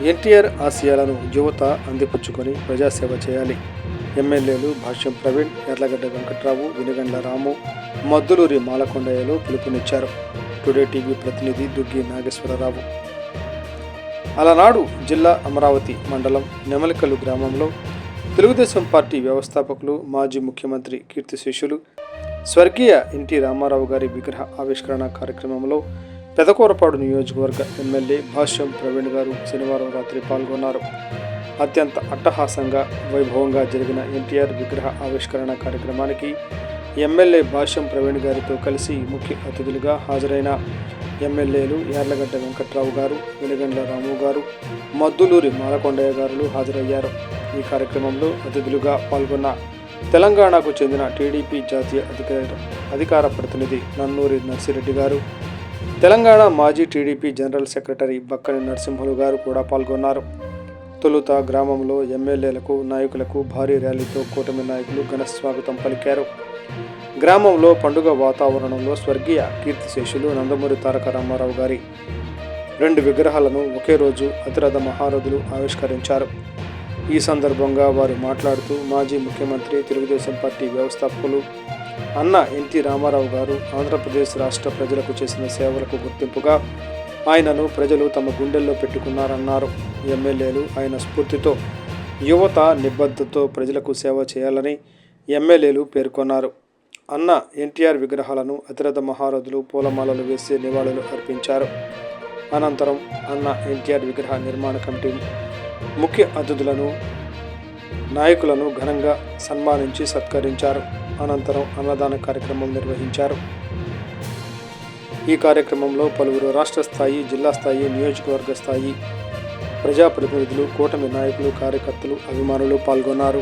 ఎన్టీఆర్ ఆశయాలను యువత అందిపుచ్చుకొని ప్రజాసేవ చేయాలి. ఎమ్మెల్యేలు భాష్యం ప్రవీణ్, యార్లగడ్డ వెంకట్రావు, వెనుగండ్ల రాము, మద్దులూరి మాలకొండయ్యలు పిలుపునిచ్చారు. టుడే టీవీ ప్రతినిధి దుగ్గి నాగేశ్వరరావు. అలనాడు జిల్లా అమరావతి మండలం నెమలికల్లు గ్రామంలో తెలుగుదేశం పార్టీ వ్యవస్థాపకులు, మాజీ ముఖ్యమంత్రి కీర్తిశేషులు స్వర్గీయ ఎన్టీ రామారావు గారి విగ్రహ ఆవిష్కరణ కార్యక్రమంలో పెదకూరపాడు నియోజకవర్గ ఎమ్మెల్యే భాష్యం ప్రవీణ్ గారు శనివారం రాత్రి పాల్గొన్నారు. అత్యంత అట్టహాసంగా, వైభవంగా జరిగిన ఎన్టీఆర్ విగ్రహ ఆవిష్కరణ కార్యక్రమానికి ఎమ్మెల్యే భాష్యం ప్రవీణ్ గారితో కలిసి ముఖ్య అతిథులుగా హాజరైన ఎమ్మెల్యేలు యార్లగడ్డ వెంకట్రావు గారు, వెనుగండ్ల రాము గారు, మద్దులూరి మాలకొండయ్య గారు హాజరయ్యారు. ఈ కార్యక్రమంలో అతిథులుగా పాల్గొన్న తెలంగాణకు చెందిన టీడీపీ జాతీయ అధికార ప్రతినిధి నన్నూరి నర్సిరెడ్డి గారు, తెలంగాణ మాజీ TDP general secretary Bakkani Narasimhulu గారు కూడా పాల్గొన్నారు. తొలుత గ్రామంలో ఎమ్మెల్యేలకు, నాయకులకు భారీ ర్యాలీతో కూటమి నాయకులు ఘన స్వాగతం పలికారు. గ్రామంలో పండుగ వాతావరణంలో స్వర్గీయ కీర్తిశేషులు నందమూరి తారక రామారావు గారి 2 విగ్రహాలను ఒకే రోజు అతిరథ మహారథులు ఆవిష్కరించారు. ఈ సందర్భంగా వారు మాట్లాడుతూ, మాజీ ముఖ్యమంత్రి, తెలుగుదేశం పార్టీ వ్యవస్థాపకులు అన్న ఎన్టీ రామారావు గారు ఆంధ్రప్రదేశ్ రాష్ట్ర ప్రజలకు చేసిన సేవలకు గుర్తింపుగా ఆయనను ప్రజలు తమ గుండెల్లో పెట్టుకున్నారన్నారు. ఎమ్మెల్యేలు ఆయన స్ఫూర్తితో యువత నిబద్ధతతో ప్రజలకు సేవ చేయాలని ఎమ్మెల్యేలు పేర్కొన్నారు. అన్న ఎన్టీఆర్ విగ్రహాలను అతిరథ మహారథులు పూలమాలలు వేసి నివాళులు అర్పించారు. అనంతరం అన్న ఎన్టీఆర్ విగ్రహ నిర్మాణ కమిటీ ముఖ్య అతిథులను, నాయకులను ఘనంగా సన్మానించి సత్కరించారు. అనంతరం అన్నదాన కార్యక్రమం నిర్వహించారు. ఈ కార్యక్రమంలో పలువురు రాష్ట్ర స్థాయి, జిల్లా స్థాయి, నియోజకవర్గ స్థాయి ప్రజాప్రతినిధులు, కూటమి నాయకులు, కార్యకర్తలు, అభిమానులు పాల్గొన్నారు.